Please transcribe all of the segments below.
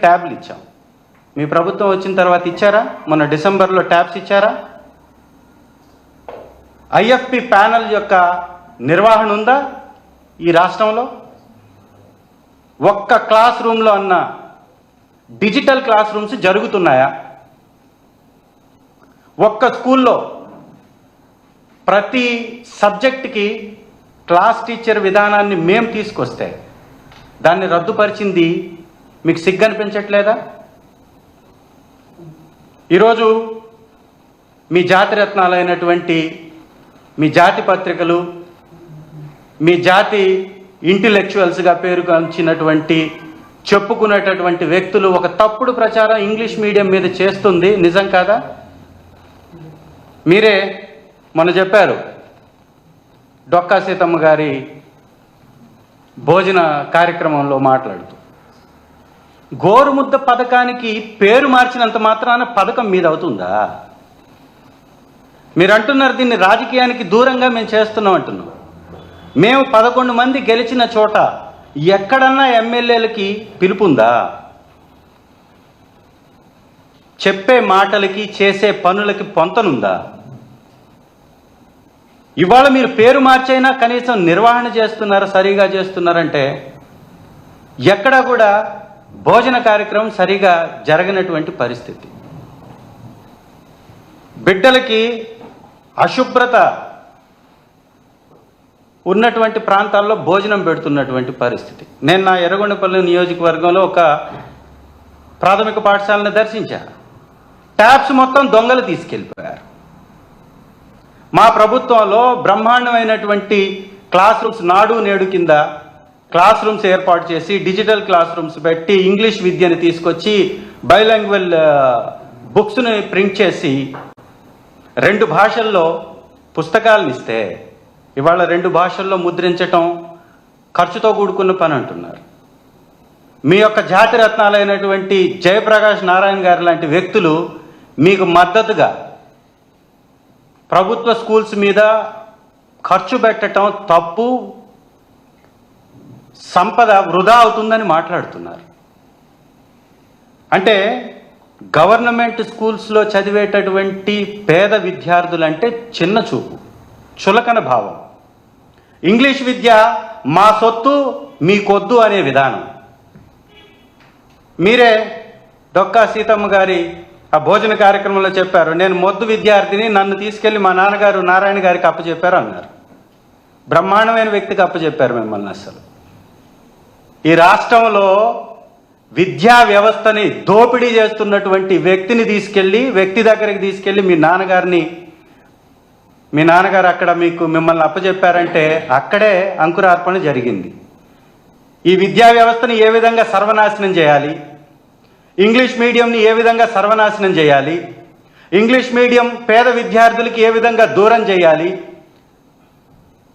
ట్యాబ్లు ఇచ్చాం. మీ ప్రభుత్వం వచ్చిన తర్వాత ఇచ్చారా? మొన్న డిసెంబర్లో ట్యాబ్స్ ఇచ్చారా? ఐఎఫ్పి ప్యానల్ యొక్క నిర్వహణ ఉందా ఈ రాష్ట్రంలో? ఒక్క క్లాస్ రూమ్లో అన్న డిజిటల్ క్లాస్ రూమ్స్ జరుగుతున్నాయా? ఒక్క స్కూల్లో ప్రతి సబ్జెక్టుకి క్లాస్ టీచర్ విధానాన్ని మేము తీసుకొస్తే దాన్ని రద్దుపరిచింది మీకు సిగ్గు అనిపించట్లేదా? ఈరోజు మీ జాతి రత్నాలైనటువంటి మీ జాతి పత్రికలు, మీ జాతి ఇంటెలెక్చువల్స్గా పేరుగాంచినటువంటి చెప్పుకునేటటువంటి వ్యక్తులు ఒక తప్పుడు ప్రచారం ఇంగ్లీష్ మీడియం మీద చేస్తుంది. నిజం కాదా? మీరే మొన్న చెప్పారు డొక్కా సీతమ్మ గారి భోజన కార్యక్రమంలో మాట్లాడుతూ, గోరుముద్ద పథకానికి పేరు మార్చినంత మాత్రాన పథకం మీద అవుతుందా? మీరు అంటున్నారు దీన్ని రాజకీయానికి దూరంగా మేము చేస్తున్నాం అంటున్నాం. మేము 11 మంది గెలిచిన చోట ఎక్కడన్నా ఎమ్మెల్యేలకి పిలుపుందా? చెప్పే మాటలకి చేసే పనులకి పొంతనుందా? ఇవాళ మీరు పేరు మార్చైనా కనీసం నిర్వహణ చేస్తున్నారా, సరిగా చేస్తున్నారంటే ఎక్కడా కూడా భోజన కార్యక్రమం సరిగా జరగనటువంటి పరిస్థితి. బిడ్డలకి అశుభ్రత ఉన్నటువంటి ప్రాంతాల్లో భోజనం పెడుతున్నటువంటి పరిస్థితి. నేను నా ఎర్రగొండపల్లి నియోజకవర్గంలో ఒక ప్రాథమిక పాఠశాలను దర్శించాను. ట్యాబ్స్ మొత్తం దొంగలు తీసుకెళ్ళిపోయారు. మా ప్రభుత్వంలో బ్రహ్మాండమైనటువంటి క్లాస్ రూమ్స్, నాడు నేడు కింద క్లాస్ రూమ్స్ ఏర్పాటు చేసి డిజిటల్ క్లాస్ రూమ్స్ పెట్టి ఇంగ్లీష్ విద్యను తీసుకొచ్చి బైలాంగ్వల్ బుక్స్ని ప్రింట్ చేసి 2 భాషల్లో పుస్తకాలను ఇస్తే ఇవాళ 2 భాషల్లో ముద్రించటం ఖర్చుతో కూడుకున్న పని అంటున్నారు. మీ యొక్క జాతి రత్నాలైనటువంటి జయప్రకాష్ నారాయణ గారు లాంటి వ్యక్తులు మీకు మద్దతుగా ప్రభుత్వ స్కూల్స్ మీద ఖర్చు పెట్టడం తప్పు, సంపద వృధా అవుతుందని మాట్లాడుతున్నారు. అంటే గవర్నమెంట్ స్కూల్స్లో చదివేటటువంటి పేద విద్యార్థులంటే చిన్న చూపు, చులకన భావం. ఇంగ్లీష్ విద్య మా సొత్తు మీకొద్దు అనే విధానం. మీరే డొక్కా సీతమ్మ గారి ఆ భోజన కార్యక్రమంలో చెప్పారు, నేను మొద్దు విద్యార్థిని, నన్ను తీసుకెళ్లి మా నాన్నగారు నారాయణ గారికి అప్పచెప్పారు అన్నారు. బ్రహ్మాండమైన వ్యక్తికి అప్పచెప్పారు మిమ్మల్ని. అసలు ఈ రాష్ట్రంలో విద్యా వ్యవస్థని దోపిడీ చేస్తున్నటువంటి వ్యక్తి దగ్గరికి తీసుకెళ్ళి మీ నాన్నగారు అక్కడ మిమ్మల్ని అప్పచెప్పారంటే అక్కడే అంకురార్పణ జరిగింది. ఈ విద్యా వ్యవస్థని ఏ విధంగా సర్వనాశనం చేయాలి, ఇంగ్లీష్ మీడియంని ఏ విధంగా సర్వనాశనం చేయాలి, ఇంగ్లీష్ మీడియం పేద విద్యార్థులకి ఏ విధంగా దూరం చేయాలి,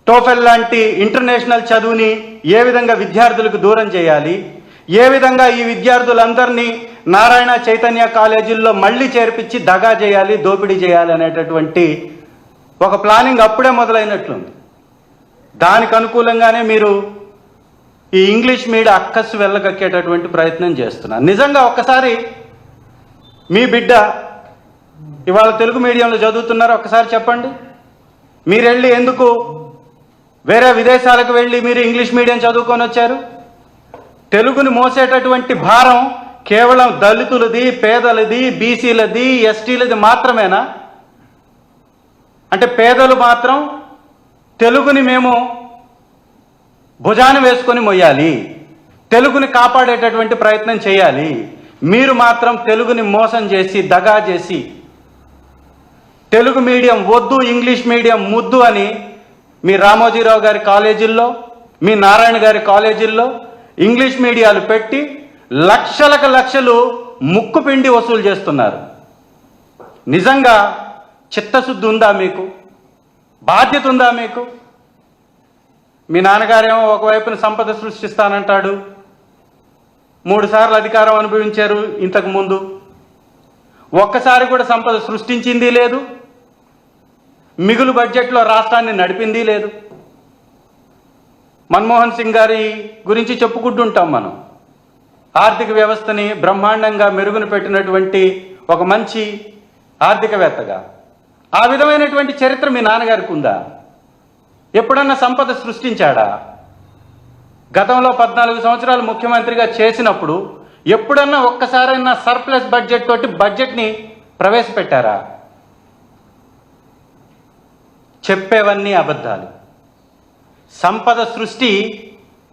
టోఫెల్ లాంటి ఇంటర్నేషనల్ చదువుని ఏ విధంగా విద్యార్థులకు దూరం చేయాలి, ఏ విధంగా ఈ విద్యార్థులందరినీ నారాయణ చైతన్య కాలేజీల్లో మళ్ళీ చేర్పించి దగా చేయాలి, దోపిడీ చేయాలి అనేటటువంటి ఒక ప్లానింగ్ అప్పుడే మొదలైనట్లుంది. దానికి అనుకూలంగానే మీరు ఈ ఇంగ్లీష్ మీడియం అక్కసు వెళ్ళగక్కేటటువంటి ప్రయత్నం చేస్తున్నారు. నిజంగా ఒక్కసారి మీ బిడ్డ ఇవాళ తెలుగు మీడియంలో చదువుతున్నారో ఒక్కసారి చెప్పండి. మీరు వెళ్ళి ఎందుకు వేరే విదేశాలకు వెళ్ళి మీరు ఇంగ్లీష్ మీడియం చదువుకొని వచ్చారు? తెలుగుని మోసేటటువంటి భారం కేవలం దళితులది, పేదలది, బీసీలది, ఎస్టీలది మాత్రమేనా? అంటే పేదలు మాత్రం తెలుగుని మేము భుజాన వేసుకొని మొయ్యాలి, తెలుగుని కాపాడేటటువంటి ప్రయత్నం చేయాలి. మీరు మాత్రం తెలుగుని మోసం చేసి దగా చేసి తెలుగు మీడియం వద్దు, ఇంగ్లీష్ మీడియం ముద్దు అని మీ రామోజీరావు గారి కాలేజీల్లో, మీ నారాయణ గారి కాలేజీల్లో ఇంగ్లీష్ మీడియాలు పెట్టి లక్షలకు లక్షలు ముక్కు పిండి వసూలు చేస్తున్నారు. నిజంగా చిత్తశుద్ధి ఉందా మీకు? బాధ్యత ఉందా మీకు? మీ నాన్నగారేమో ఒకవైపున సంపద సృష్టిస్తానంటాడు. 3 సార్లు అధికారం అనుభవించారు ఇంతకు ముందు. ఒక్కసారి కూడా సంపద సృష్టించింది లేదు, మిగులు బడ్జెట్లో రాష్ట్రాన్ని నడిపింది లేదు. మన్మోహన్ సింగ్ గారి గురించి చెప్పుకుంటుంటాం మనం. ఆర్థిక వ్యవస్థని బ్రహ్మాండంగా మెరుగున పెట్టినటువంటి ఒక మంచి ఆర్థికవేత్తగా ఆ విధమైనటువంటి చరిత్ర మీ నాన్నగారికి ఉందా? ఎప్పుడన్నా సంపద సృష్టించాడా? గతంలో 14 సంవత్సరాలు ముఖ్యమంత్రిగా చేసినప్పుడు ఎప్పుడన్నా ఒక్కసారైనా సర్ప్లస్ బడ్జెట్ తోటి బడ్జెట్ని ప్రవేశపెట్టారా? చెప్పేవన్నీ అబద్ధాలు. సంపద సృష్టి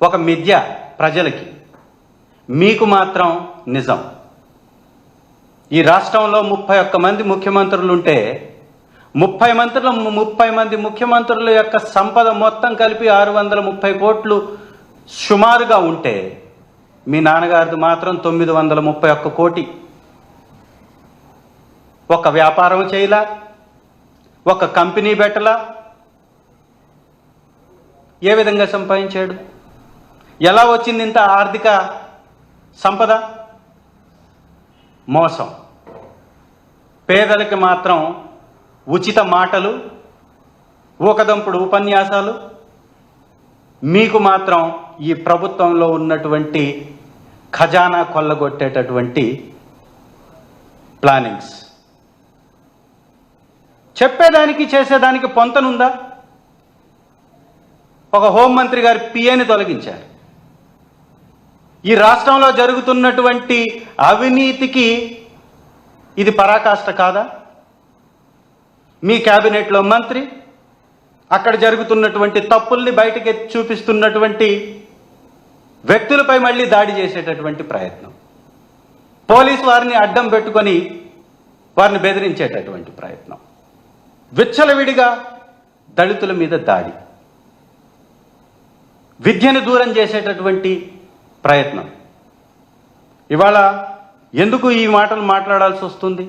ఒక మిథ్య ప్రజలకి, మీకు మాత్రం నిజం. ఈ రాష్ట్రంలో 31 మంది ముఖ్యమంత్రులు ఉంటే 30 మంది ముఖ్యమంత్రుల యొక్క సంపద మొత్తం కలిపి 630 కోట్లు సుమారుగా ఉంటే మీ నాన్నగారిది మాత్రం 931 కోటి. ఒక వ్యాపారం చేయలా, ఒక కంపెనీ పెట్టలా. ఏ విధంగా సంపాదించాడు? ఎలా వచ్చింది ఇంత ఆర్థిక సంపద? మోసం. పేదలకి మాత్రం ఉచిత మాటలు, ఊకదంపుడు ఉపన్యాసాలు. మీకు మాత్రం ఈ ప్రభుత్వంలో ఉన్నటువంటి ఖజానా కొల్లగొట్టేటటువంటి ప్లానింగ్స్. చెప్పేదానికి చేసేదానికి పొంతనుందా? ఒక హోంమంత్రి గారి పిఏని తొలగించారు. ఈ రాష్ట్రంలో జరుగుతున్నటువంటి అవినీతికి ఇది పరాకాష్ట కాదా? మీ క్యాబినెట్లో మంత్రి అక్కడ జరుగుతున్నటువంటి తప్పుల్ని బయటకి చూపిస్తున్నటువంటి వ్యక్తులపై మళ్ళీ దాడి చేసేటటువంటి ప్రయత్నం, పోలీసు వారిని అడ్డం పెట్టుకొని వారిని బెదిరించేటటువంటి ప్రయత్నం, విచ్చలవిడిగా దళితుల మీద దాడి, విద్యను దూరం చేసేటటువంటి ప్రయత్నం. ఇవాళ ఎందుకు ఈ మాటలు మాట్లాడాల్సి వస్తుంది?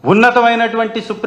ఉన్నతమైనటువంటి సుప్రీం